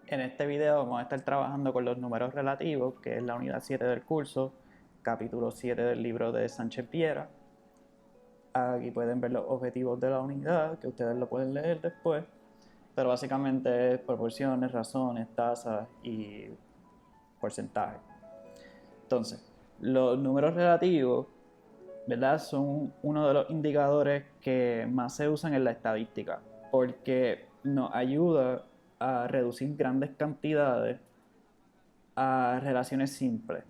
En este video vamos a estar trabajando con los números relativos, que es la unidad 7 del curso, capítulo 7 del libro de Sánchez Viera. Aquí pueden ver los objetivos de la unidad, que ustedes lo pueden leer después, pero básicamente es proporciones, razones, tasas y porcentajes. Entonces, los números relativos, ¿verdad?, son uno de los indicadores que más se usan en la estadística, porque nos ayuda a reducir grandes cantidades a relaciones simples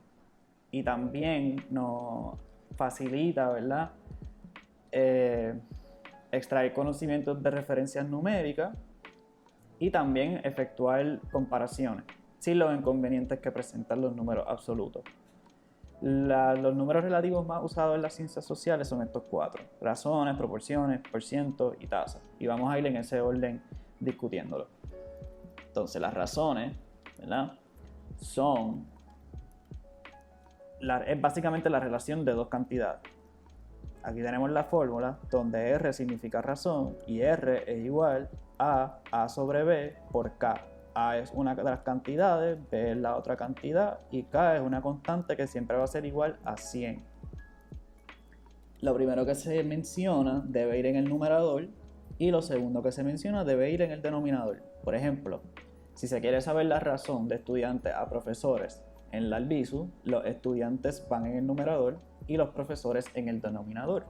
y también nos facilita, ¿verdad?, eh, extraer conocimientos de referencias numéricas y también efectuar comparaciones sin los inconvenientes que presentan los números absolutos. Los números relativos más usados en las ciencias sociales son estos cuatro: razones, proporciones, por ciento y tasas. Y vamos a ir en ese orden discutiéndolo. Entonces, las razones, ¿verdad?, es básicamente la relación de dos cantidades. Aquí tenemos la fórmula donde R significa razón y R es igual a sobre B por K. A es una de las cantidades, B es la otra cantidad y K es una constante que siempre va a ser igual a 100. Lo primero que se menciona debe ir en el numerador y lo segundo que se menciona debe ir en el denominador. Por ejemplo, si se quiere saber la razón de estudiantes a profesores en la Albizu, los estudiantes van en el numerador y los profesores en el denominador,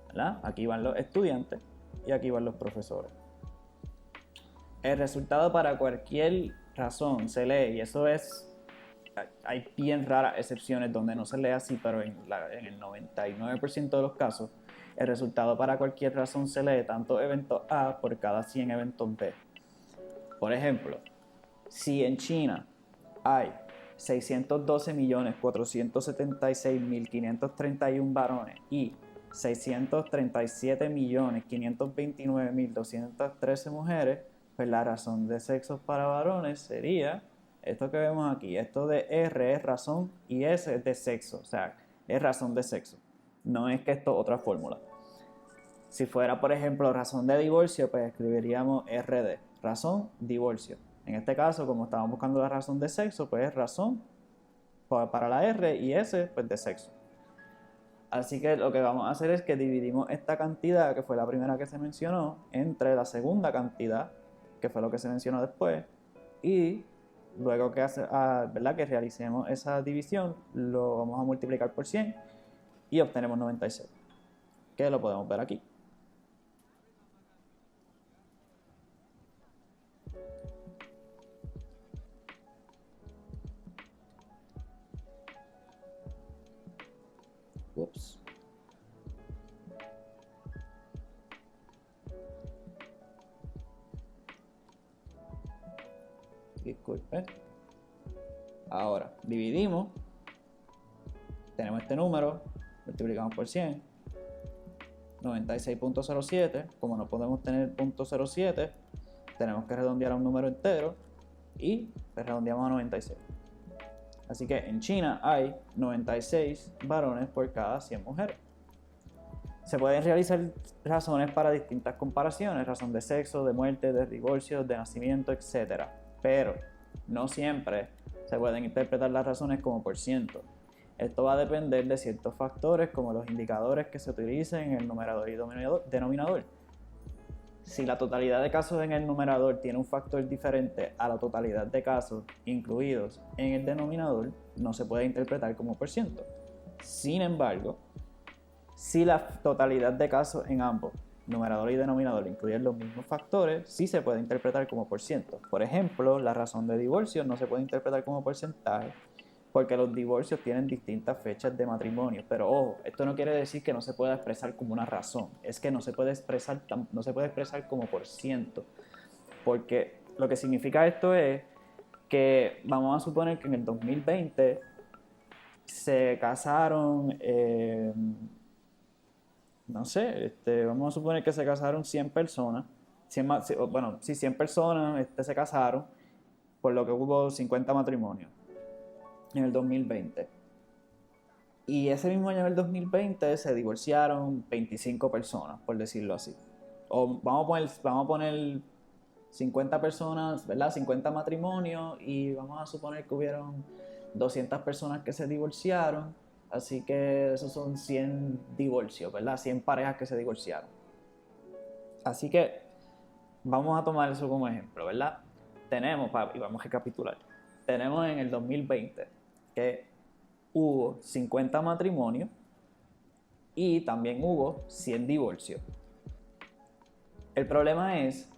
¿verdad? Aquí van los estudiantes y aquí van los profesores. El resultado para cualquier razón se lee, y eso es, hay bien raras excepciones donde no se lee así, pero en el 99% de los casos, el resultado para cualquier razón se lee tanto eventos A por cada 100 eventos B. Por ejemplo, si en China hay 612.476.531 varones y 637.529.213 mujeres, pues la razón de sexos para varones sería esto que vemos aquí. Esto de R es razón y S es de sexo, o sea, es razón de sexo. No es que esto es otra fórmula. Si fuera, por ejemplo, razón de divorcio, pues escribiríamos RD, razón, divorcio. En este caso, como estamos buscando la razón de sexo, pues es razón para la R y S, pues de sexo. Así que lo que vamos a hacer es que dividimos esta cantidad, que fue la primera que se mencionó, entre la segunda cantidad, que fue lo que se mencionó después, y luego que, ¿verdad?, que realicemos esa división, lo vamos a multiplicar por 100 y obtenemos 96, que lo podemos ver aquí. Ups. Disculpe. Ahora, dividimos. Tenemos este número, multiplicamos por 100. 96.07. Como no podemos tener .07, tenemos que redondear a un número entero y redondeamos a 96. Así que en China hay 96 varones por cada 100 mujeres. Se pueden realizar razones para distintas comparaciones: razón de sexo, de muerte, de divorcio, de nacimiento, etc. Pero no siempre se pueden interpretar las razones como por ciento. Esto va a depender de ciertos factores como los indicadores que se utilicen en el numerador y denominador. Si la totalidad de casos en el numerador tiene un factor diferente a la totalidad de casos incluidos en el denominador, no se puede interpretar como por ciento. Sin embargo, si la totalidad de casos en ambos, numerador y denominador, incluyen los mismos factores, sí se puede interpretar como por ciento. Por ejemplo, la razón de divorcio no se puede interpretar como porcentaje porque los divorcios tienen distintas fechas de matrimonio. Pero ojo, esto no quiere decir que no se pueda expresar como una razón, es que no se puede expresar como por ciento, porque lo que significa esto es que vamos a suponer que en el 2020 se casaron, no sé, vamos a suponer que se casaron 100 personas, 100 personas se casaron, por lo que hubo 50 matrimonios en el 2020. Y ese mismo año, en el 2020, se divorciaron 25 personas, por decirlo así. O vamos a poner 50 personas, ¿verdad? 50 matrimonios y vamos a suponer que hubieron 200 personas que se divorciaron, así que esos son 100 divorcios, ¿verdad? 100 parejas que se divorciaron. Así que vamos a tomar eso como ejemplo, ¿verdad? Tenemos, y vamos a recapitular, tenemos en el 2020 que hubo 50 matrimonios y también hubo 100 divorcios. El problema es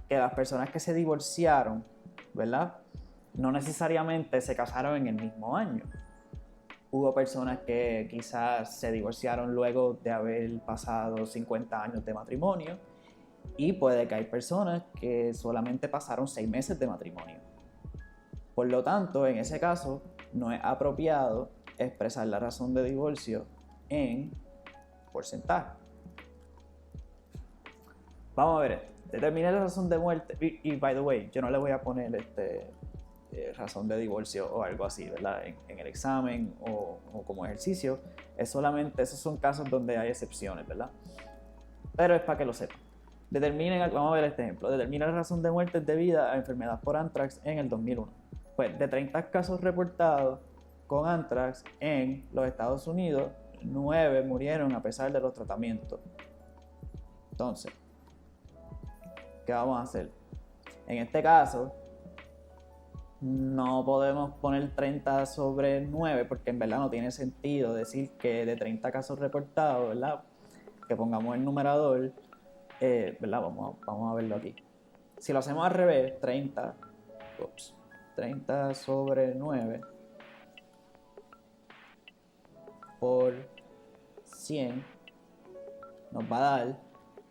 que las personas que se divorciaron, ¿verdad? No necesariamente se casaron en el mismo año. Hubo personas que quizás se divorciaron luego de haber pasado 50 años de matrimonio y puede que hay personas que solamente pasaron 6 meses de matrimonio. Por lo tanto, en ese caso, no es apropiado expresar la razón de divorcio en porcentaje. Vamos a ver esto. Determinar la razón de muerte. Y by the way, yo no le voy a poner razón de divorcio o algo así, ¿verdad? En el examen o como ejercicio. Es solamente, esos son casos donde hay excepciones, ¿verdad? Pero es para que lo sepan. Vamos a ver este ejemplo. Determina la razón de muerte debida a enfermedad por anthrax en el 2001. Pues de 30 casos reportados con anthrax en los Estados Unidos, 9 murieron a pesar de los tratamientos. Entonces, ¿qué vamos a hacer? En este caso, no podemos poner 30 sobre 9 porque en verdad no tiene sentido decir que de 30 casos reportados, ¿verdad? Que pongamos el numerador, ¿verdad? Vamos a verlo aquí. Si lo hacemos al revés, 30 sobre 9 por 100 nos va a dar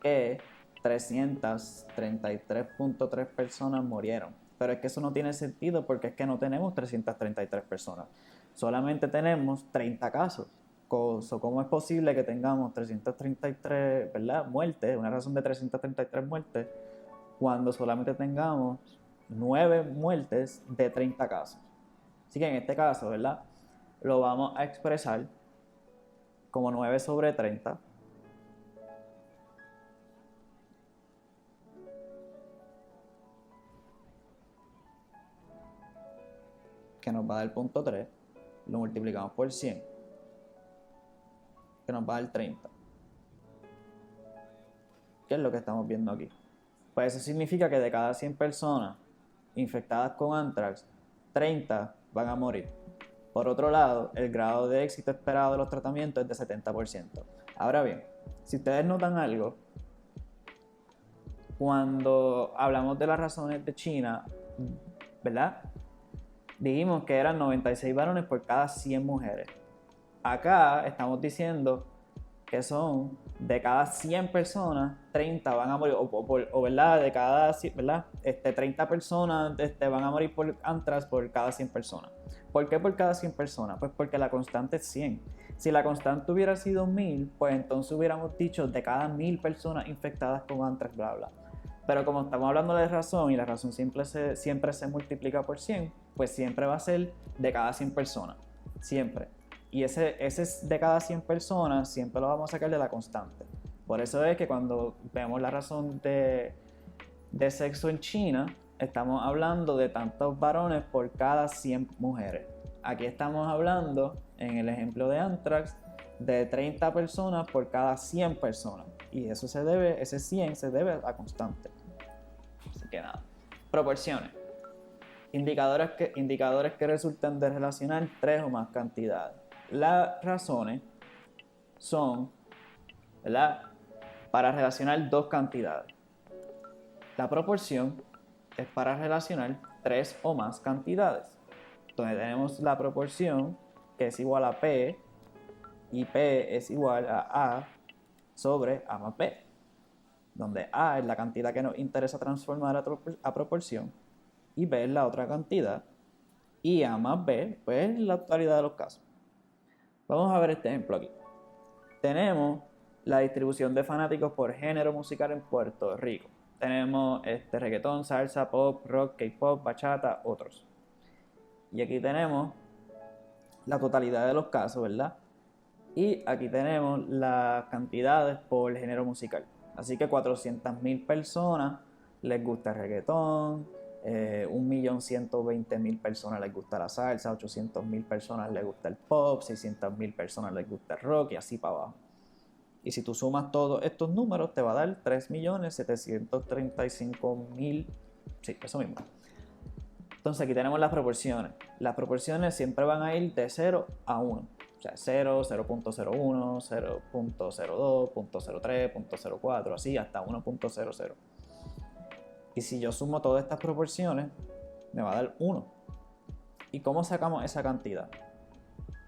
que 333.3 personas murieron. Pero es que eso no tiene sentido porque es que no tenemos 333 personas. Solamente tenemos 30 casos. ¿Cómo es posible que tengamos 333, ¿verdad? muertes, una razón de 333 muertes, cuando solamente tengamos 9 muertes de 30 casos? Así que en este caso, ¿verdad? Lo vamos a expresar como 9 sobre 30. Que nos va a dar 0.3, lo multiplicamos por 100, que nos va a dar 30. ¿Qué es lo que estamos viendo aquí? Pues eso significa que de cada 100 personas infectadas con anthrax, 30 van a morir. Por otro lado, el grado de éxito esperado de los tratamientos es de 70%. Ahora bien, si ustedes notan algo, cuando hablamos de las razones de China, ¿verdad? Dijimos que eran 96 varones por cada 100 mujeres. Acá estamos diciendo que son de cada 100 personas, 30 van a morir, o ¿verdad? De cada, ¿verdad? 30 personas van a morir por anthrax por cada 100 personas. ¿Por qué por cada 100 personas? Pues porque la constante es 100. Si la constante hubiera sido 1000, pues entonces hubiéramos dicho de cada 1000 personas infectadas con anthrax, bla, bla. Pero como estamos hablando de razón y la razón siempre se multiplica por 100, pues siempre va a ser de cada 100 personas. Siempre. Y ese es de cada 100 personas, siempre lo vamos a sacar de la constante. Por eso es que cuando vemos la razón de sexo en China, estamos hablando de tantos varones por cada 100 mujeres. Aquí estamos hablando, en el ejemplo de anthrax, de 30 personas por cada 100 personas. Y eso ese 100 se debe a la constante. Así que nada. Proporciones. Indicadores que resultan de relacionar 3 o más cantidades. Las razones son, ¿verdad?, para relacionar 2 cantidades. La proporción es para relacionar 3 o más cantidades. Entonces tenemos la proporción que es igual a P y P es igual a A sobre A más B, donde A es la cantidad que nos interesa transformar a proporción y B es la otra cantidad y A más B pues es la totalidad de los casos. Vamos a ver este ejemplo aquí. Tenemos la distribución de fanáticos por género musical en Puerto Rico. Tenemos reggaetón, salsa, pop, rock, K-pop, bachata, otros. Y aquí tenemos la totalidad de los casos, ¿verdad? Y aquí tenemos las cantidades por género musical. Así que 400,000 personas les gusta el reggaetón, 1.120.000 personas les gusta la salsa, 800.000 personas les gusta el pop, 600.000 personas les gusta el rock y así para abajo. Y si tú sumas todos estos números, te va a dar 3.735.000. Sí, eso mismo. Entonces aquí tenemos las proporciones. Las proporciones siempre van a ir de 0 a 1. O sea, 0, 0.01, 0.02, 0.03, 0.04, así hasta 1.00. Y si yo sumo todas estas proporciones, me va a dar 1. ¿Y cómo sacamos esa cantidad?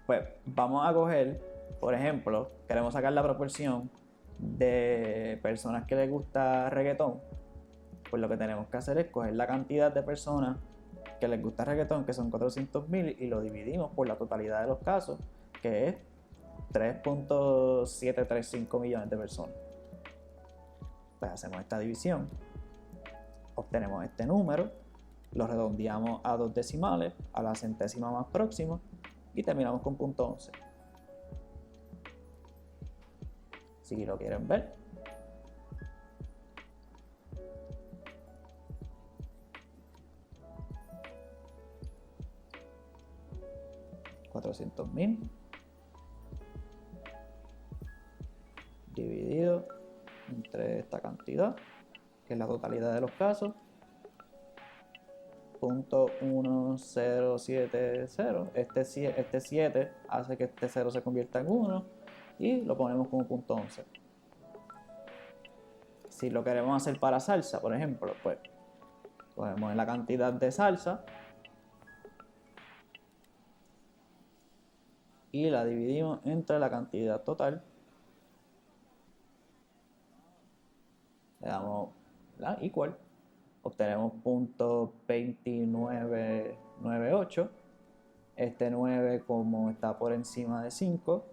Pues vamos a coger, por ejemplo, queremos sacar la proporción de personas que les gusta reggaetón. Pues lo que tenemos que hacer es coger la cantidad de personas que les gusta reggaetón, que son 400.000, y lo dividimos por la totalidad de los casos, que es 3.735 millones de personas. Pues hacemos esta división, obtenemos este número, lo redondeamos a 2 decimales, a la centésima más próxima, y terminamos con .11. Si lo quieren ver. $400.000 dividido entre esta cantidad, que es la totalidad de los casos, .1070. Este 7 hace que este 0 se convierta en 1 y lo ponemos como .11. Si lo queremos hacer para salsa, por ejemplo, pues cogemos la cantidad de salsa y la dividimos entre la cantidad total. Le damos la igual, obtenemos .2998. Este 9, como está por encima de 5,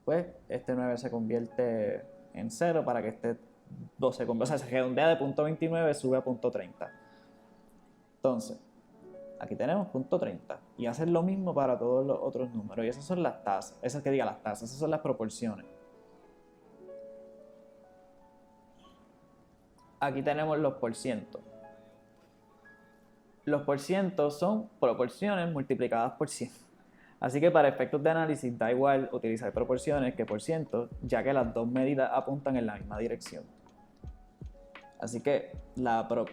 pues este 9 se convierte en 0 para que este 12, o sea, se redondea de .29, sube a .30. Entonces, aquí tenemos .30 y hacer lo mismo para todos los otros números, y esas son las tasas, esas son las proporciones. Aquí tenemos los porcientos. Los porcientos son proporciones multiplicadas por 100. Así que para efectos de análisis da igual utilizar proporciones que porcientos, ya que las dos medidas apuntan en la misma dirección. Así que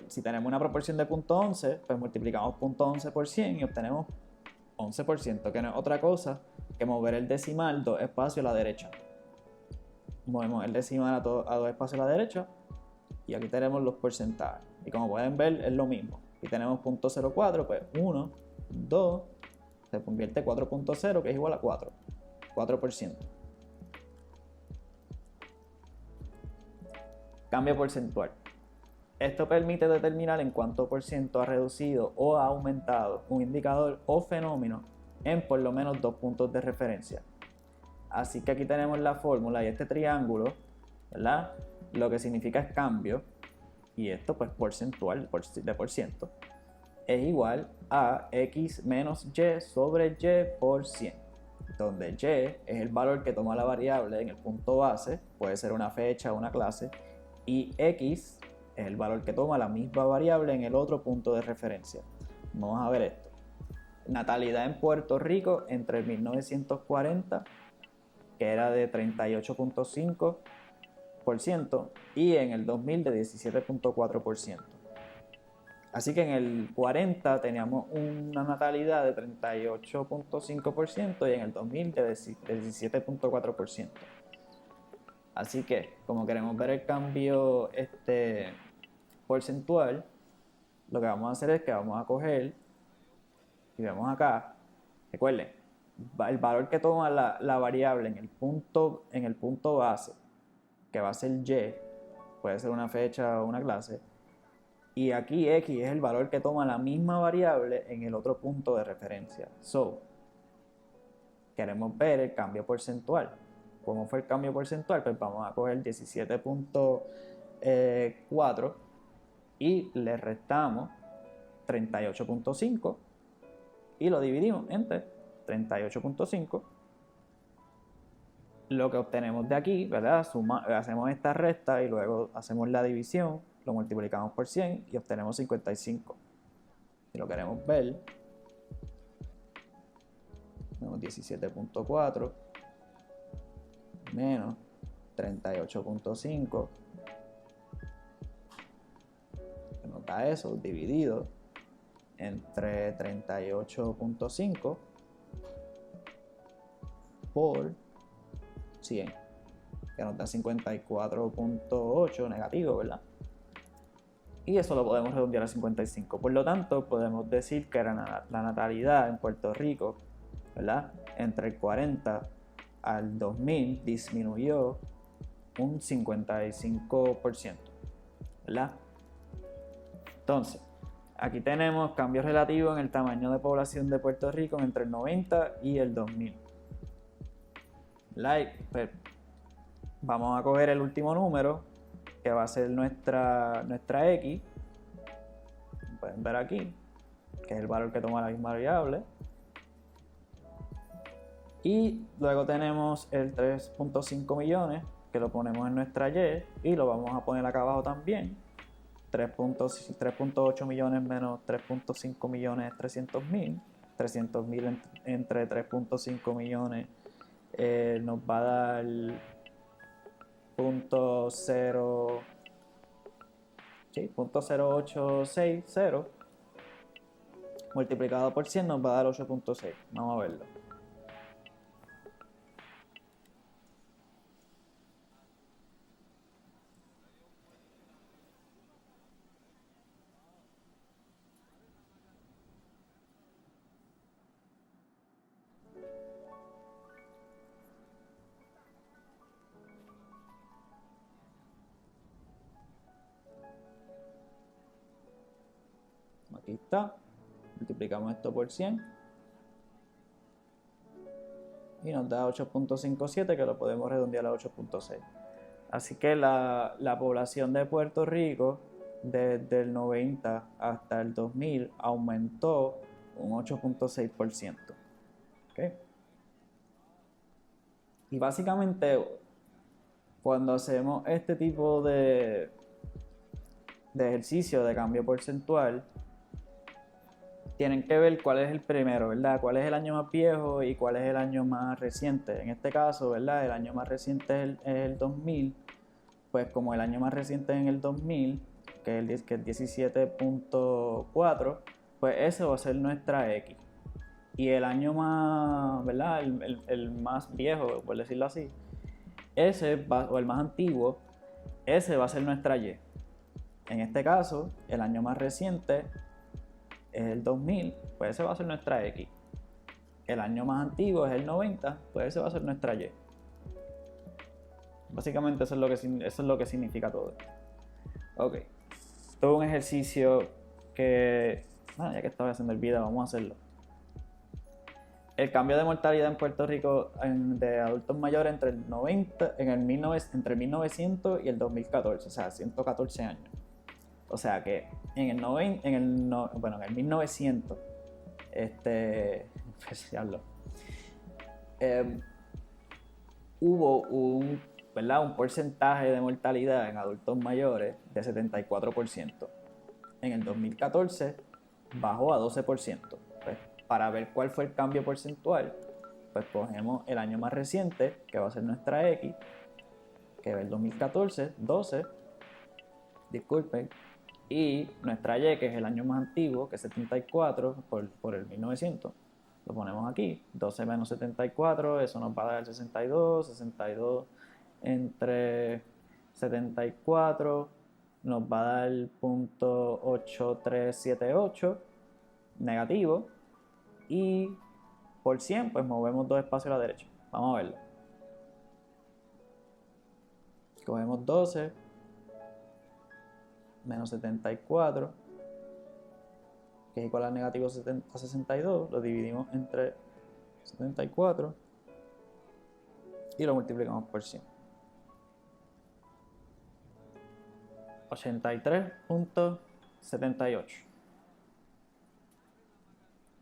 si tenemos una proporción de .11, pues multiplicamos .11 por 100 y obtenemos 11%, que no es otra cosa que mover el decimal 2 espacios a la derecha. Movemos el decimal a 2 espacios a la derecha y aquí tenemos los porcentajes. Y como pueden ver, es lo mismo. Aquí tenemos .04, pues 1, 2, se convierte en 4.0, que es igual a 4. 4%. Cambio porcentual. Esto permite determinar en cuánto por ciento ha reducido o ha aumentado un indicador o fenómeno en por lo menos 2 puntos de referencia. Así que aquí tenemos la fórmula y este triángulo, ¿verdad? Lo que significa es cambio, y esto pues porcentual de por ciento, es igual a x menos y sobre y por 100, donde y es el valor que toma la variable en el punto base, puede ser una fecha o una clase, y x es el valor que toma la misma variable en el otro punto de referencia. Vamos a ver esto. Natalidad en Puerto Rico entre 1940, que era de 38.5%, y en el 2000 de 17.4%. Así que en el 40 teníamos una natalidad de 38.5% y en el 2000 de 17.4%. Así que, como queremos ver el cambio porcentual, lo que vamos a hacer es que vamos a coger, y vemos acá, recuerden, el valor que toma la variable en el punto base, que va a ser y, puede ser una fecha o una clase, y aquí x es el valor que toma la misma variable en el otro punto de referencia. Queremos ver el cambio porcentual. ¿Cómo fue el cambio porcentual? Pues vamos a coger 17.4 y le restamos 38.5 y lo dividimos entre 38.5. Lo que obtenemos de aquí, ¿verdad? Hacemos esta resta y luego hacemos la división, lo multiplicamos por 100 y obtenemos 55. Si lo queremos ver, tenemos 17.4 menos 38.5, que nos da eso dividido entre 38.5 por 100, que nos da 54.8 negativo, ¿verdad? Y eso lo podemos redondear a 55. Por lo tanto, podemos decir que la natalidad en Puerto Rico, ¿verdad?, entre el 40 al 2000 disminuyó un 55%, ¿verdad? Entonces, aquí tenemos cambios relativos en el tamaño de población de Puerto Rico entre el 90 y el 2000. Pues, vamos a coger el último número, que va a ser nuestra X. Pueden ver aquí, que es el valor que toma la misma variable. Y luego tenemos el 3.5 millones, que lo ponemos en nuestra Y, y lo vamos a poner acá abajo también. 3.8 millones menos 3.5 millones es 300.000. 300.000 entre 3.5 millones nos va a dar 0.0860 multiplicado por 100 nos va a dar 8.6. Vamos a verlo. Aquí está. Multiplicamos esto por 100 y nos da 8.57, que lo podemos redondear a 8.6. Así que la población de Puerto Rico desde el 90 hasta el 2000 aumentó un 8.6%. ¿Okay? Y básicamente, cuando hacemos este tipo de ejercicio de cambio porcentual, tienen que ver cuál es el primero, ¿verdad? Cuál es el año más viejo y cuál es el año más reciente. En este caso, ¿verdad?, el año más reciente es el 2000. Pues como el año más reciente es en el 2000, que es 17.4, pues ese va a ser nuestra X. Y el año más, ¿verdad?, el más viejo, por decirlo así, o el más antiguo, ese va a ser nuestra Y. En este caso, el año más reciente es el 2000, pues ese va a ser nuestra X. El año más antiguo es el 90, pues ese va a ser nuestra Y. Básicamente eso es lo que significa todo esto. Ok. Todo un ejercicio que... ya que estaba haciendo el video, vamos a hacerlo. El cambio de mortalidad en Puerto Rico de adultos mayores entre el 1900 y el 2014, o sea, 114 años. O sea que en el 1900, hubo un porcentaje de mortalidad en adultos mayores de 74%. En el 2014 bajó a 12%. Pues, para ver cuál fue el cambio porcentual, pues cogemos el año más reciente, que va a ser nuestra X, que es el 2014, 12, disculpen, y nuestra Y, que es el año más antiguo, que es 74, por el 1900. Lo ponemos aquí, 12 menos 74, eso nos va a dar 62, 62 entre 74 nos va a dar 0.8378 negativo, y por 100 pues movemos dos espacios a la derecha. Vamos a verlo. Cogemos 12 menos 74, que es igual a negativo 62, lo dividimos entre 74 y lo multiplicamos por 100. 83.78.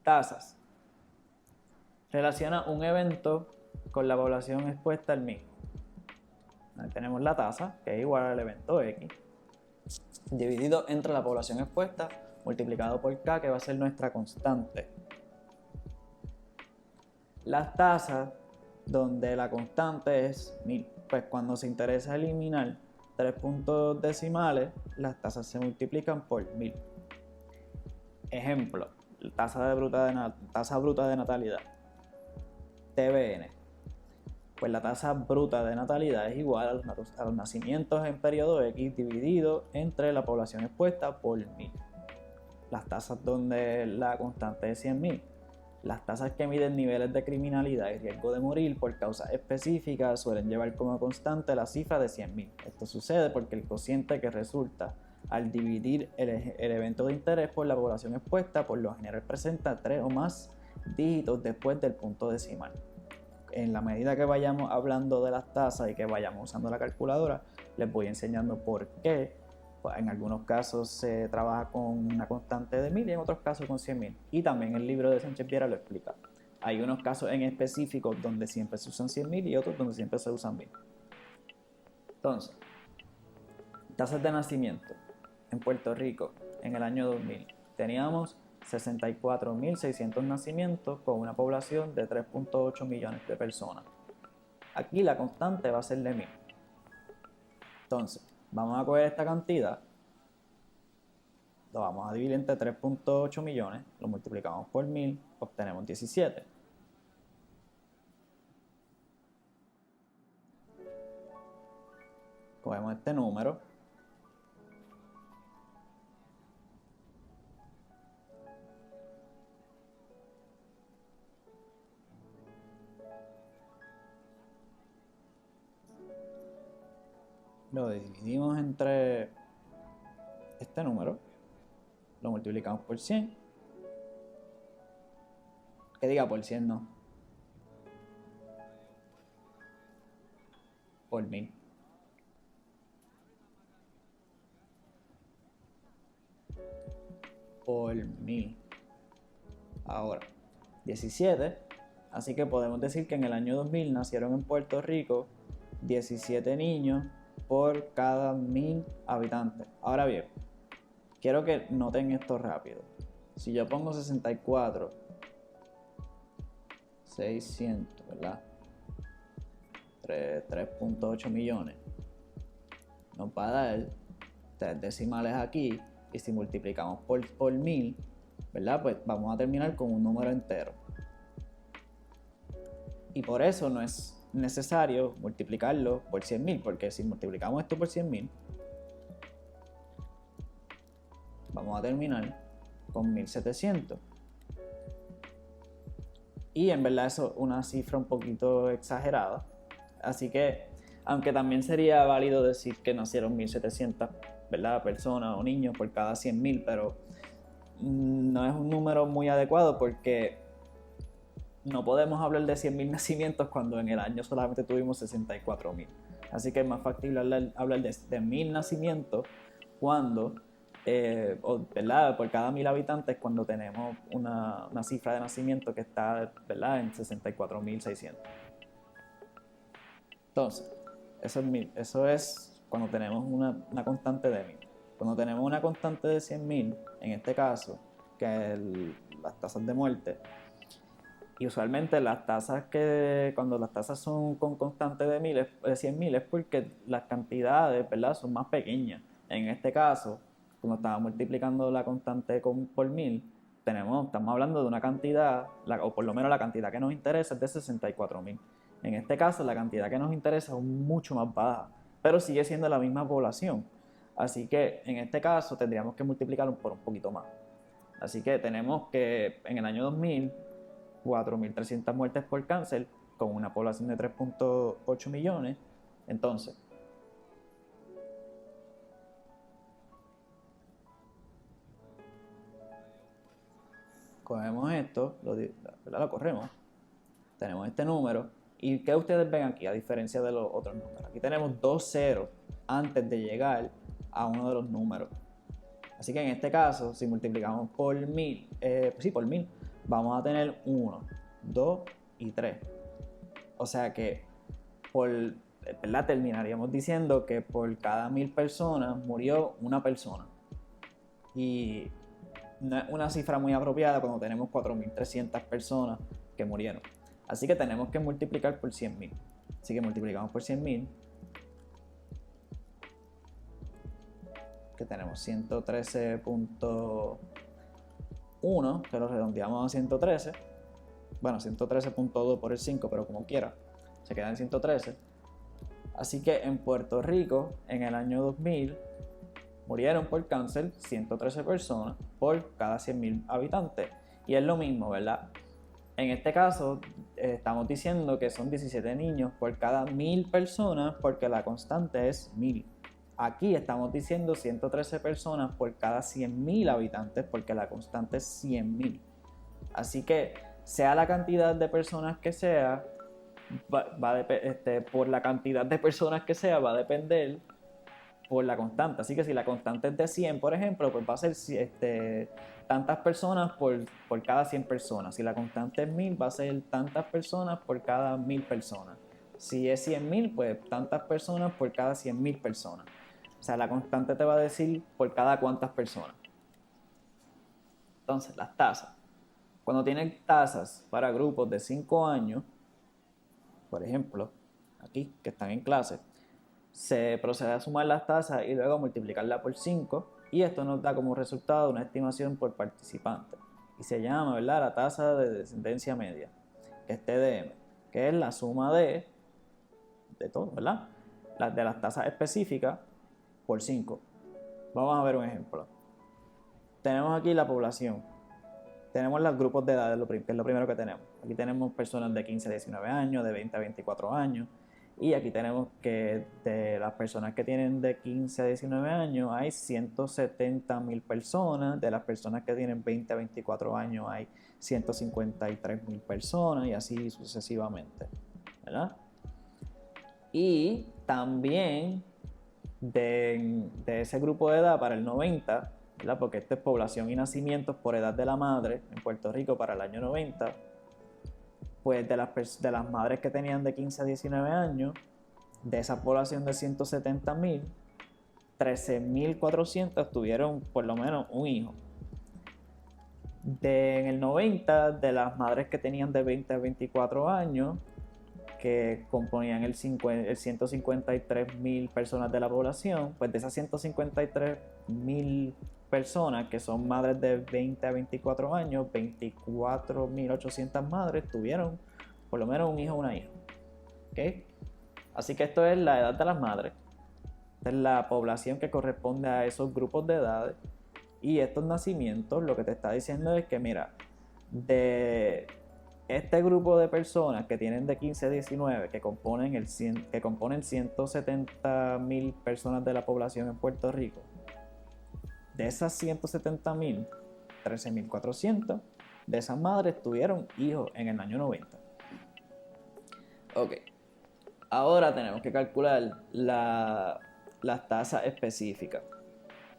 Tasas. Relaciona un evento con la población expuesta al mismo. Ahí tenemos la tasa, que es igual al evento X. dividido entre la población expuesta multiplicado por K, que va a ser nuestra constante. Las tasas donde la constante es 1000. Pues cuando se interesa eliminar 3 puntos decimales, las tasas se multiplican por 1000. Ejemplo, tasa bruta de natalidad, TBN. Pues la tasa bruta de natalidad es igual a los nacimientos en periodo X dividido entre la población expuesta por 1000. Las tasas donde la constante es 100.000. Las tasas que miden niveles de criminalidad y riesgo de morir por causas específicas suelen llevar como constante la cifra de 100.000. Esto sucede porque el cociente que resulta al dividir el evento de interés por la población expuesta por lo general presenta 3 o más dígitos después del punto decimal. En la medida que vayamos hablando de las tasas y que vayamos usando la calculadora, les voy enseñando por qué. Pues en algunos casos se trabaja con una constante de 1000 y en otros casos con 100.000. Y también el libro de Sánchez Viera lo explica. Hay unos casos en específico donde siempre se usan 100.000 y otros donde siempre se usan 1000. Entonces, tasas de nacimiento en Puerto Rico en el año 2000. Teníamos 64.600 nacimientos con una población de 3.8 millones de personas. Aquí la constante va a ser de 1000. Entonces, vamos a coger esta cantidad, lo vamos a dividir entre 3.8 millones, lo multiplicamos por 1000, obtenemos 17. Cogemos este número, lo dividimos entre este número, lo multiplicamos por 100, que diga por 100 no, por 1000. Por 1000. Ahora, 17, así que podemos decir que en el año 2000 nacieron en Puerto Rico 17 niños por cada 1000 habitantes. Ahora bien, quiero que noten esto rápido. Si yo pongo 64, 600, ¿verdad? 3.8 millones. Nos va a dar 3 decimales aquí. Y si multiplicamos por 1000, ¿verdad? Pues vamos a terminar con un número entero. Y por eso no es necesario multiplicarlo por 100.000, porque si multiplicamos esto por 100.000, vamos a terminar con 1700. Y en verdad eso es una cifra un poquito exagerada. Así que, aunque también sería válido decir que nacieron 1700, ¿verdad?, personas o niños por cada 100.000, pero no es un número muy adecuado porque no podemos hablar de 100.000 nacimientos cuando en el año solamente tuvimos 64.000. Así que es más factible hablar de 1000 nacimientos cuando, ¿verdad?, por cada 1000 habitantes, cuando tenemos una cifra de nacimiento que está, ¿verdad?, en 64.600. Entonces, eso es cuando tenemos una constante de 1000. Cuando tenemos una constante de 100.000, en este caso, que es las tasas de muerte, y usualmente las tasas cuando las tasas son con constante de 100.000 es porque las cantidades, ¿verdad?, son más pequeñas. En este caso, cuando estamos multiplicando la constante por 1000, estamos hablando de una cantidad, o por lo menos la cantidad que nos interesa es de 64.000. En este caso, la cantidad que nos interesa es mucho más baja, pero sigue siendo la misma población. Así que en este caso tendríamos que multiplicarlo por un poquito más. Así que tenemos que en el año 2000, 4.300 muertes por cáncer con una población de 3.8 millones. Entonces, cogemos esto, lo corremos, tenemos este número. ¿Y qué ustedes ven aquí a diferencia de los otros números? Aquí tenemos 2 ceros antes de llegar a uno de los números. Así que en este caso, si multiplicamos por 1000, por 1000, vamos a tener 1, 2 y 3. O sea que por ¿verdad? Terminaríamos diciendo que por cada 1000 personas murió una persona. Y no es una cifra muy apropiada cuando tenemos 4300 personas que murieron. Así que tenemos que multiplicar por 100.000. Así que multiplicamos por 100.000, que tenemos 113.1, que lo redondeamos a 113. Bueno, 113.2 por el 5, pero como quiera, se queda en 113. Así que en Puerto Rico, en el año 2000, murieron por cáncer 113 personas por cada 100.000 habitantes. Y es lo mismo, ¿verdad? En este caso, estamos diciendo que son 17 niños por cada 1000 personas porque la constante es 1000. Aquí estamos diciendo 113 personas por cada 100.000 habitantes porque la constante es 100.000. Así que, sea la cantidad de personas que sea, por la cantidad de personas que sea, va a depender por la constante. Así que si la constante es de 100, por ejemplo, pues va a ser tantas personas por cada 100 personas. Si la constante es 1000, va a ser tantas personas por cada 1000 personas. Si es 100.000, pues tantas personas por cada 100.000 personas. O sea, la constante te va a decir por cada cuántas personas. Entonces, las tasas. Cuando tienen tasas para grupos de 5 años, por ejemplo, aquí, que están en clase, se procede a sumar las tasas y luego multiplicarla por 5, y esto nos da como resultado una estimación por participante. Y se llama, ¿verdad?, la tasa de descendencia media, que es TDM, que es la suma de todo, ¿verdad? De las tasas específicas por 5. Vamos a ver un ejemplo. Tenemos aquí la población. Tenemos los grupos de edad, que es lo primero que tenemos. Aquí tenemos personas de 15 a 19 años, de 20 a 24 años. Y aquí tenemos que de las personas que tienen de 15 a 19 años hay 170.000 personas. De las personas que tienen 20 a 24 años hay 153.000 personas y así sucesivamente, ¿verdad? Y también de ese grupo de edad para el 90, ¿verdad?, porque esto es población y nacimientos por edad de la madre en Puerto Rico para el año 90, pues de las madres que tenían de 15 a 19 años, de esa población de 170.000, 13.400 tuvieron por lo menos un hijo. En el 90, de las madres que tenían de 20 a 24 años, que componían el 153.000 personas de la población, pues de esas 153.000 personas que son madres de 20 a 24 años, 24.800 madres tuvieron por lo menos un hijo o una hija. ¿Okay? Así que esto es la edad de las madres. Esta es la población que corresponde a esos grupos de edades. Y estos nacimientos lo que te está diciendo es que, mira, de este grupo de personas que tienen de 15 a 19, que componen 170.000 personas de la población en Puerto Rico, de esas 170.000, 13.400 de esas madres tuvieron hijos en el año 90. Ok, ahora tenemos que calcular las tasas específicas.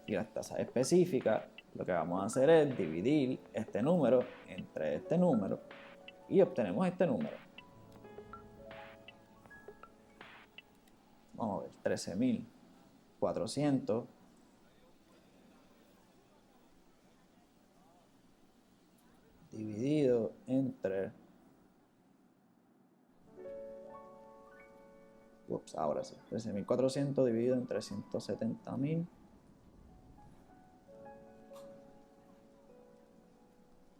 Y las tasas específicas, lo que vamos a hacer es dividir este número entre este número y obtenemos este número. Vamos a ver, 13.400 dividido entre... ahora sí, 13.400 dividido entre 170.000.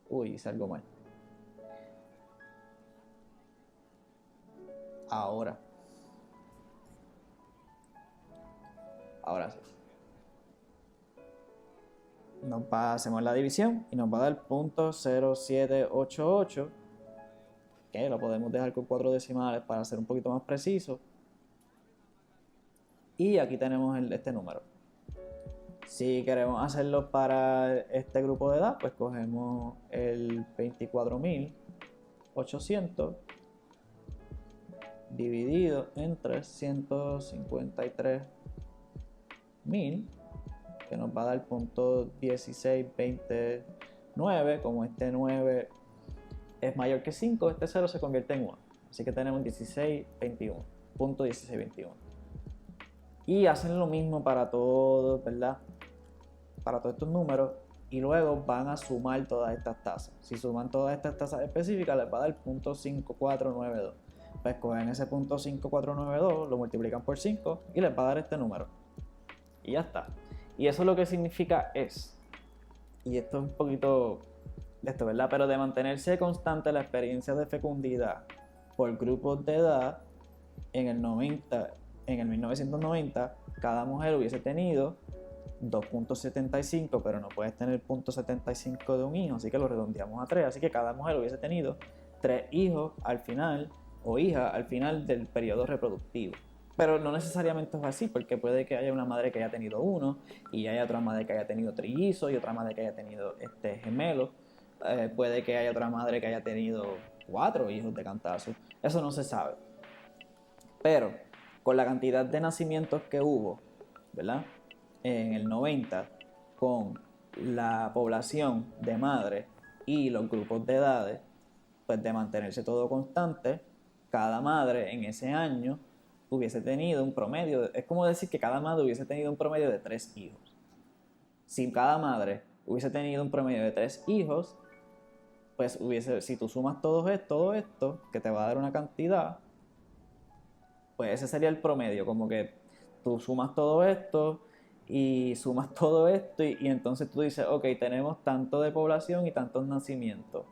Uy, hice algo mal. Ahora sí. Hacemos la división y nos va a dar 0.0788, que lo podemos dejar con 4 decimales para ser un poquito más preciso. Y aquí tenemos este número. Si queremos hacerlo para este grupo de edad, pues cogemos el 24.800 dividido entre 153.000, que nos va a dar .1629. Como este 9 es mayor que 5, este 0 se convierte en 1. Así que tenemos 1621. 0.1621. Y hacen lo mismo para todos, ¿verdad? Para todos estos números, y luego van a sumar todas estas tasas. Si suman todas estas tasas específicas, les va a dar 0.5492. Pues cogen ese 0.5492, lo multiplican por 5 y les va a dar este número. Y ya está. Y eso lo que significa es, y esto es un poquito de esto, ¿verdad? Pero de mantenerse constante la experiencia de fecundidad por grupos de edad, en el 1990, cada mujer hubiese tenido 2.75, pero no puedes tener 0.75 de un hijo, así que lo redondeamos a 3. Así que cada mujer hubiese tenido 3 hijos al final, o hija al final del periodo reproductivo. Pero no necesariamente es así, porque puede que haya una madre que haya tenido uno, y haya otra madre que haya tenido trillizos, y otra madre que haya tenido gemelos. Puede que haya otra madre que haya tenido 4 hijos de cantazo. Eso no se sabe. Pero con la cantidad de nacimientos que hubo, ¿verdad?, en el 90, con la población de madres y los grupos de edades, pues de mantenerse todo constante, cada madre en ese año hubiese tenido un promedio, es como decir que cada madre hubiese tenido un promedio de 3 hijos. Si cada madre hubiese tenido un promedio de 3 hijos, pues si tú sumas todo esto, que te va a dar una cantidad, pues ese sería el promedio, como que tú sumas todo esto y sumas todo esto y entonces tú dices, ok, tenemos tanto de población y tantos nacimientos.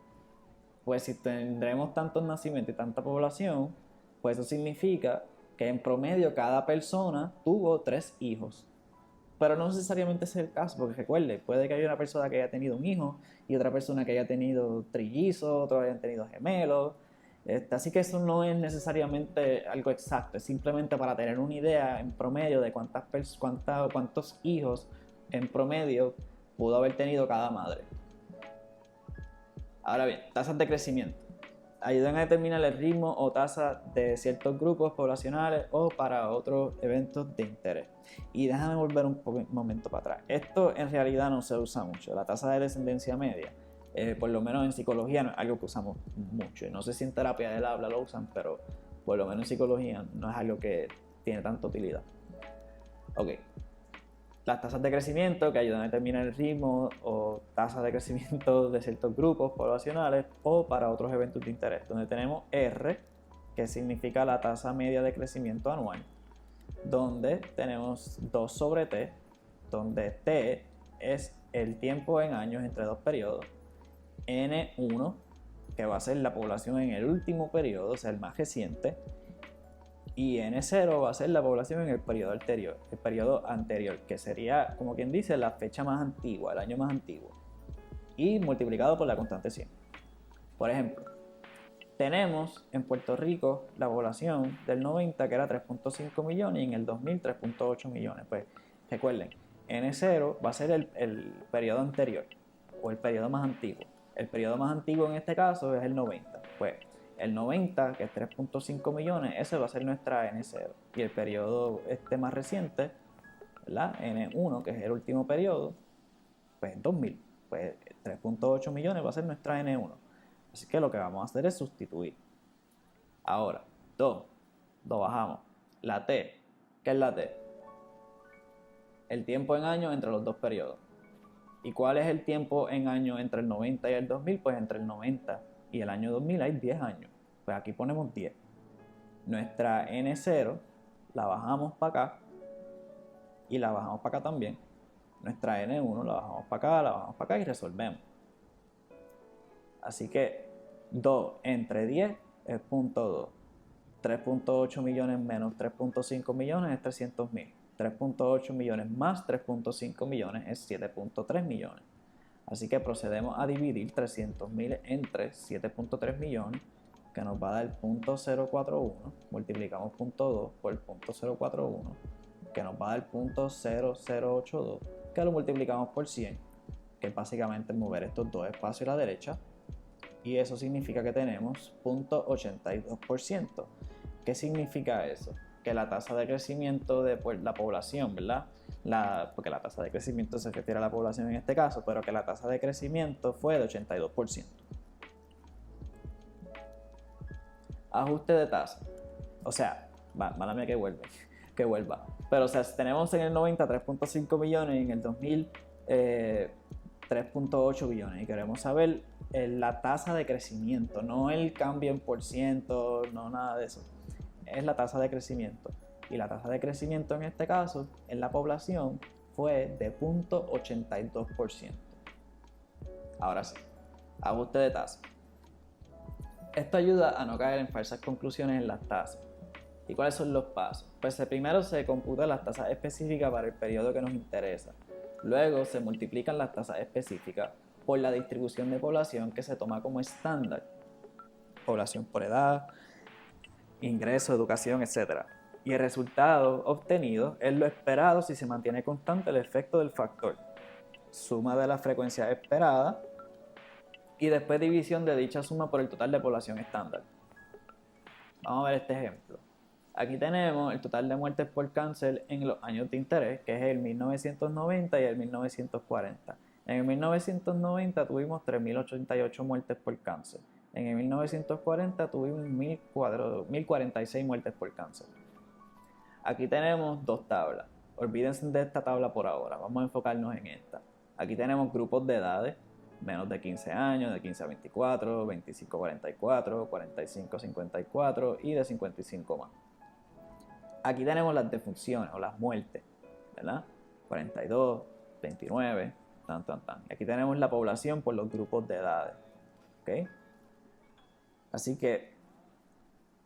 Pues si tendremos tantos nacimientos y tanta población, pues eso significa que en promedio cada persona tuvo 3 hijos. Pero no necesariamente ese es el caso, porque recuerde, puede que haya una persona que haya tenido un hijo y otra persona que haya tenido trillizos, otros hayan tenido gemelos. Así que eso no es necesariamente algo exacto, es simplemente para tener una idea en promedio de cuántos hijos en promedio pudo haber tenido cada madre. Ahora bien, tasas de crecimiento. Ayudan a determinar el ritmo o tasa de ciertos grupos poblacionales o para otros eventos de interés. Y déjame volver un momento para atrás. Esto en realidad no se usa mucho. La tasa de descendencia media, por lo menos en psicología, no es algo que usamos mucho. Y no sé si en terapia del habla lo usan, pero por lo menos en psicología no es algo que tiene tanta utilidad. Ok. Las tasas de crecimiento que ayudan a determinar el ritmo o tasas de crecimiento de ciertos grupos poblacionales o para otros eventos de interés, donde tenemos R, que significa la tasa media de crecimiento anual, donde tenemos 2 sobre T, donde T es el tiempo en años entre 2 periodos, N1, que va a ser la población en el último periodo, o sea, el más reciente, y N0 va a ser la población en el periodo anterior, que sería, como quien dice, la fecha más antigua, el año más antiguo, y multiplicado por la constante 100. Por ejemplo, tenemos en Puerto Rico la población del 90, que era 3.5 millones, y en el 2000 3.8 millones. Pues recuerden, N0 va a ser el periodo anterior, o el periodo más antiguo. El periodo más antiguo en este caso es el 90. Pues el 90, que es 3.5 millones, ese va a ser nuestra N0. Y el periodo más reciente, ¿verdad?, N1, que es el último periodo, pues 2000. Pues 3.8 millones va a ser nuestra N1. Así que lo que vamos a hacer es sustituir. Ahora, 2 bajamos. La T, ¿qué es la T? El tiempo en años entre los 2 periodos. ¿Y cuál es el tiempo en años entre el 90 y el 2000? Pues entre el 90 y el año 2000 hay 10 años. Pues aquí ponemos 10. Nuestra N0 la bajamos para acá y la bajamos para acá también. Nuestra N1 la bajamos para acá, la bajamos para acá y resolvemos. Así que 2 entre 10 es 0.2. 3.8 millones menos 3.5 millones es 300.000. 3.8 millones más 3.5 millones es 7.3 millones. Así que procedemos a dividir 300.000 entre 7.3 millones, que nos va a dar 0.041. Multiplicamos 0.2 por 0.041, que nos va a dar 0.0082, que lo multiplicamos por 100, que es básicamente mover estos dos espacios a la derecha. Y eso significa que tenemos 0.82%. ¿Qué significa eso? Que la tasa de crecimiento de la población, ¿verdad? Porque la tasa de crecimiento se refiere a la población en este caso, pero que la tasa de crecimiento fue de 82%. Ajuste de tasa. O sea, Mala mía que vuelva. Pero o sea, tenemos en el 90 3.5 billones y en el 2000 3.8 billones y queremos saber la tasa de crecimiento, no el cambio en por ciento, no nada de eso. Es la tasa de crecimiento. Y la tasa de crecimiento en este caso, en la población, fue de 0.82%. Ahora sí, ajuste de tasa. Esto ayuda a no caer en falsas conclusiones en las tasas. ¿Y cuáles son los pasos? Pues primero se computan las tasas específicas para el periodo que nos interesa. Luego se multiplican las tasas específicas por la distribución de población que se toma como estándar. Población por edad, ingreso, educación, etc. Y el resultado obtenido es lo esperado si se mantiene constante el efecto del factor. Suma de la frecuencia esperada y después división de dicha suma por el total de población estándar. Vamos a ver este ejemplo. Aquí tenemos el total de muertes por cáncer en los años de interés, que es el 1990 y el 1940. En el 1990 tuvimos 3.088 muertes por cáncer. En el 1940 tuvimos 1.046 muertes por cáncer. Aquí tenemos dos tablas. Olvídense de esta tabla por ahora, vamos a enfocarnos en esta. Aquí tenemos grupos de edades, menos de 15 años, de 15 a 24, 25 a 44, 45 a 54 y de 55 más. Aquí tenemos las defunciones o las muertes, ¿verdad? 42, 29, tan. Y aquí tenemos la población por los grupos de edades, ¿ok? Así que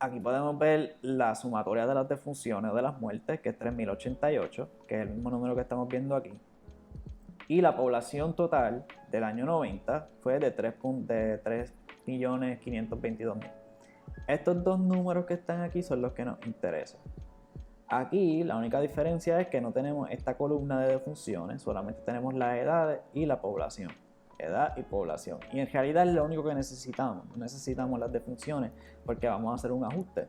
aquí podemos ver la sumatoria de las defunciones o de las muertes, que es 3.088, que es el mismo número que estamos viendo aquí. Y la población total del año 90 fue de 3.522.000. Estos dos números que están aquí son los que nos interesan. Aquí la única diferencia es que no tenemos esta columna de defunciones, solamente tenemos las edades y la población. Edad y población. Y en realidad es lo único que necesitamos. No necesitamos las defunciones porque vamos a hacer un ajuste.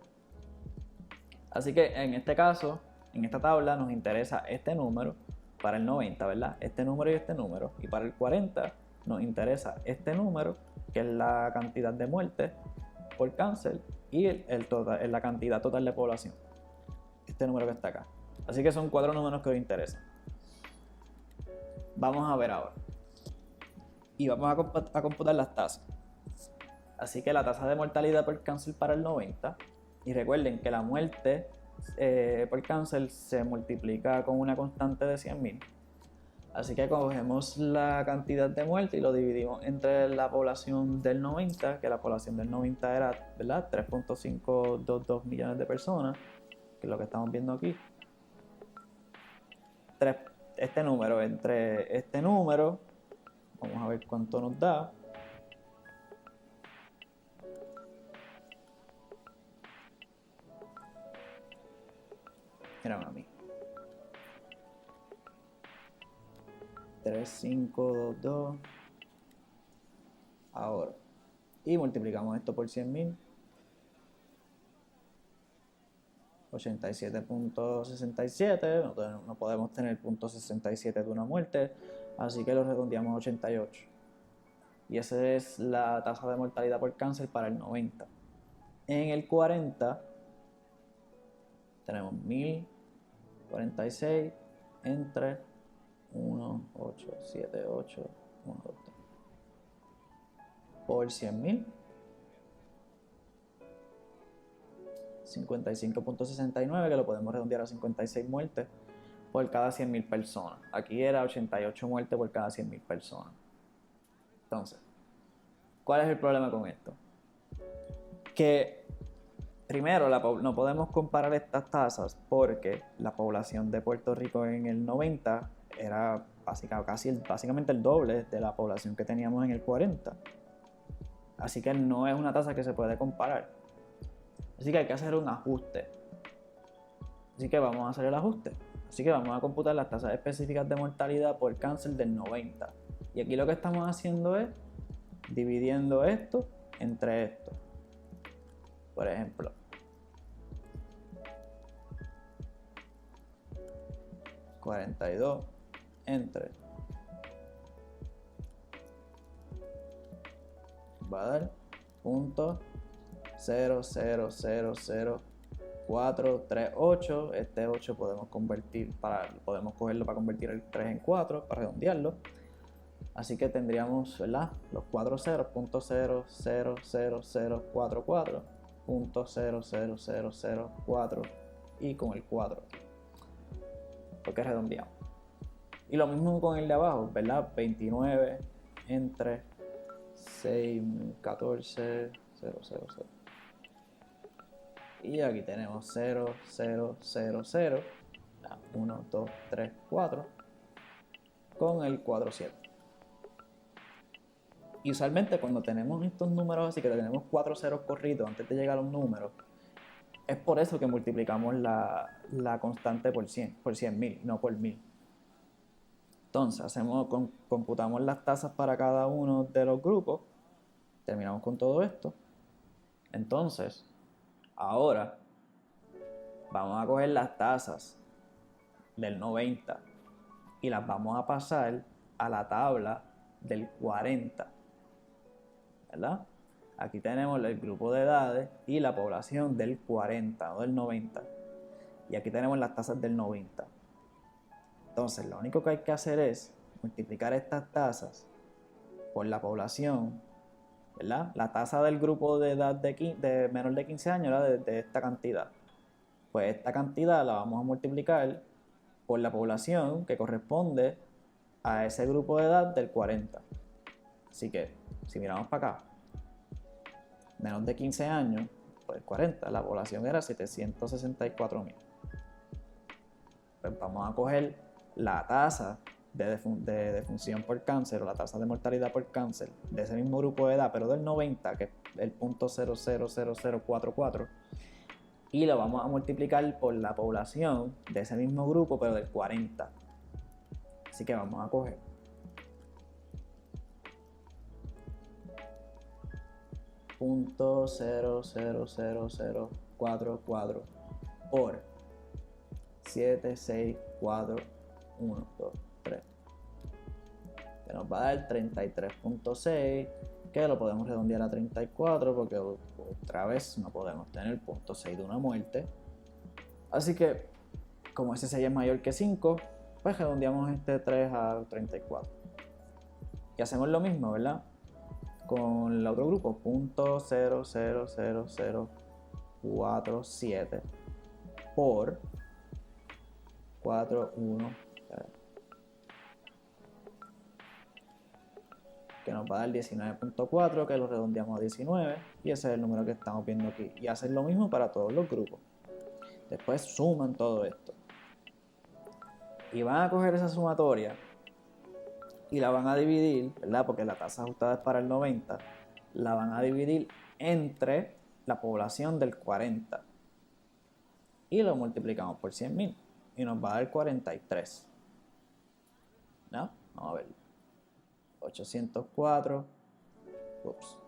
Así que en este caso, en esta tabla nos interesa este número para el 90, ¿verdad? Este número y este número. Y para el 40 nos interesa este número, que es la cantidad de muertes por cáncer, y la cantidad total de población. Este número que está acá. Así que son 4 números que nos interesan. Vamos a ver ahora. Y vamos a computar las tasas. Así que la tasa de mortalidad por cáncer para el 90. Y recuerden que la muerte por cáncer se multiplica con una constante de 100.000. Así que cogemos la cantidad de muerte y lo dividimos entre la población del 90, que la población del 90 era, ¿verdad?, 3.522 millones de personas, que es lo que estamos viendo aquí. Este número entre este número, vamos a ver cuánto nos da. Mira, mami. 3.522. Ahora. Y multiplicamos esto por 100.000. 87.67. No podemos tener 0.67 de una muerte. Así que lo redondeamos a 88. Y esa es la tasa de mortalidad por cáncer para el 90. En el 40 tenemos 1.046 entre 1, 8, 7, 8, 1, 2, 3 por 100.000. 55.69, que lo podemos redondear a 56 muertes por cada 100.000 personas. Aquí era 88 muertes por cada 100.000 personas. Entonces, ¿cuál es el problema con esto? Que primero no podemos comparar estas tasas porque la población de Puerto Rico en el 90 era básicamente el doble de la población que teníamos en el 40. Así que no es una tasa que se puede comparar. Así que hay que hacer un ajuste. Así que vamos a hacer el ajuste. Así que vamos a computar las tasas específicas de mortalidad por cáncer del 90. Y aquí lo que estamos haciendo es dividiendo esto entre esto. Por ejemplo, $42 entre, va a dar .00000 4, 3, 8. Este 8 podemos cogerlo para convertir el 3 en 4, para redondearlo. Así que tendríamos, ¿verdad?, los 4 ceros, punto 0, 0, 0, 0, 4, 4, punto 0, 0, 0, 0, 4 y con el 4, porque redondeamos. Y lo mismo con el de abajo, ¿verdad? 29 entre 6, 14, 0, 0, 0. Y aquí tenemos 0, 0, 0, 0, 1, 2, 3, 4, con el 4, 7. Y usualmente cuando tenemos estos números así, que tenemos 4 ceros corridos antes de llegar a los números, es por eso que multiplicamos la constante por 100.000, no por 1000. Entonces, computamos las tasas para cada uno de los grupos, terminamos con todo esto. Entonces, ahora vamos a coger las tasas del 90 y las vamos a pasar a la tabla del 40, ¿verdad? Aquí tenemos el grupo de edades y la población del 40, no del 90. Y aquí tenemos las tasas del 90. Entonces, lo único que hay que hacer es multiplicar estas tasas por la población, ¿verdad? La tasa del grupo de edad de menor de 15 años era de esta cantidad. Pues esta cantidad la vamos a multiplicar por la población que corresponde a ese grupo de edad del 40. Así que, si miramos para acá, menos de 15 años, pues 40, la población era 764.000. Pues vamos a coger la tasa de defunción por cáncer o la tasa de mortalidad por cáncer de ese mismo grupo de edad, pero del 90, que es el punto 0.000044, y lo vamos a multiplicar por la población de ese mismo grupo, pero del 40. Así que vamos a coger punto 0.00044 por 7, 6, 4, 1, 2, 3, que nos va a dar 33.6, que lo podemos redondear a 34 porque otra vez no podemos tener 0.6 de una muerte. Así que, como ese 6 es mayor que 5, pues redondeamos este 3 a 34. Y hacemos lo mismo, ¿verdad?, con el otro grupo, punto 0.00047 por 4, 1, que nos va a dar 19.4, que lo redondeamos a 19, y ese es el número que estamos viendo aquí. Y hacen lo mismo para todos los grupos. Después suman todo esto. Y van a coger esa sumatoria y la van a dividir, ¿verdad?, porque la tasa ajustada es para el 90, la van a dividir entre la población del 40. Y lo multiplicamos por 100.000 y nos va a dar 43. ¿No? Vamos a ver. 804. Ups.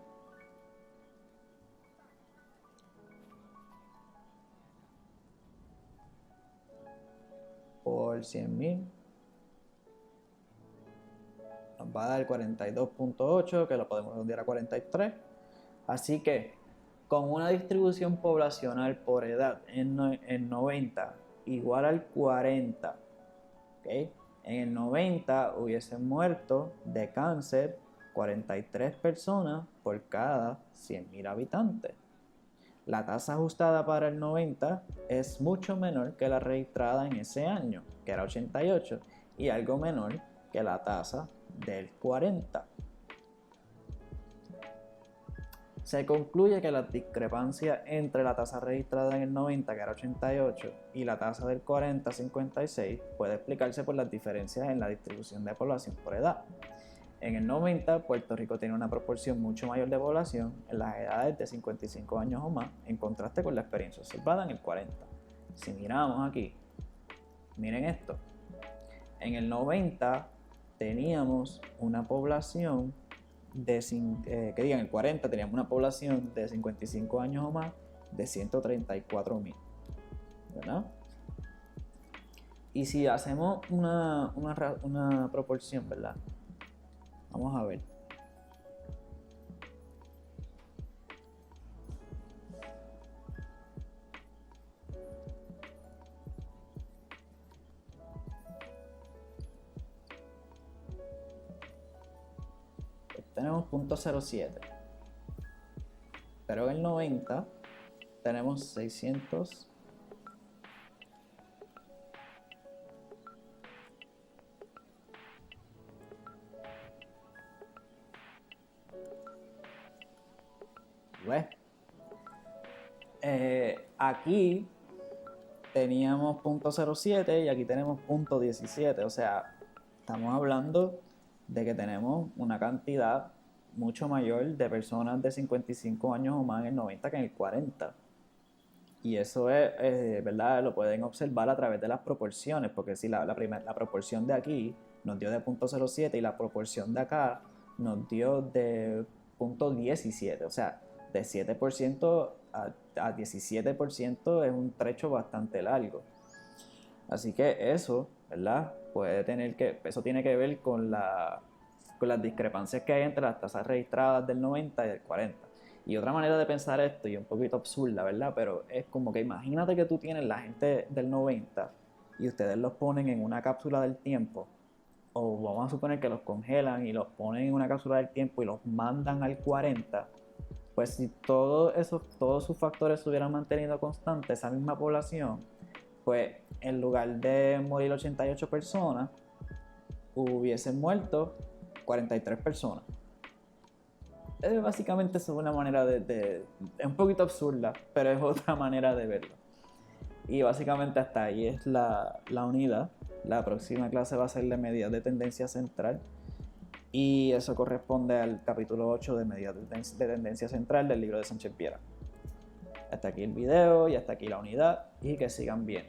Por 100.000 nos va a dar 42.8, que lo podemos redondear a 43. Así que con una distribución poblacional por edad en 90 igual al 40, ¿okay?, en el 90 hubiesen muerto de cáncer 43 personas por cada 100.000 habitantes. La tasa ajustada para el 90 es mucho menor que la registrada en ese año, que era 88, y algo menor que la tasa del 40. Se concluye que la discrepancia entre la tasa registrada en el 90, que era 88, y la tasa del 40, 56, puede explicarse por las diferencias en la distribución de población por edad. En el 90, Puerto Rico tiene una proporción mucho mayor de población en las edades de 55 años o más, en contraste con la experiencia observada en el 40. Si miramos aquí, miren esto. En el 90 teníamos una población en el 40 teníamos una población de 55 años o más de 134.000, ¿verdad? Y si hacemos una proporción, ¿verdad? Vamos a ver. tenemos 0.07. Pero en el 90 tenemos 600. Aquí teníamos 0.07 y aquí tenemos 0.17. O sea, estamos hablando de que tenemos una cantidad mucho mayor de personas de 55 años o más en el 90 que en el 40. Y eso es ¿verdad? Lo pueden observar a través de las proporciones, porque si la proporción de aquí nos dio de 0.07 y la proporción de acá nos dio de 0.17, o sea, de 7% a 17% es un trecho bastante largo. Así que eso, ¿verdad? Eso tiene que ver con las discrepancias que hay entre las tasas registradas del 90 y del 40. Y otra manera de pensar esto, y un poquito absurda, ¿verdad? Pero es como que imagínate que tú tienes la gente del 90 y ustedes los ponen en una cápsula del tiempo, o vamos a suponer que los congelan y los ponen en una cápsula del tiempo y los mandan al 40, pues si todos sus factores se hubieran mantenido constantes, esa misma población, pues en lugar de morir 88 personas, hubiesen muerto 43 personas. Básicamente es una manera es un poquito absurda, pero es otra manera de verlo. Y básicamente hasta ahí es la unidad. La próxima clase va a ser de medidas de tendencia central. Y eso corresponde al capítulo 8 de medidas de tendencia central del libro de Sánchez Viera. Hasta aquí el video y hasta aquí la unidad. Y que sigan bien.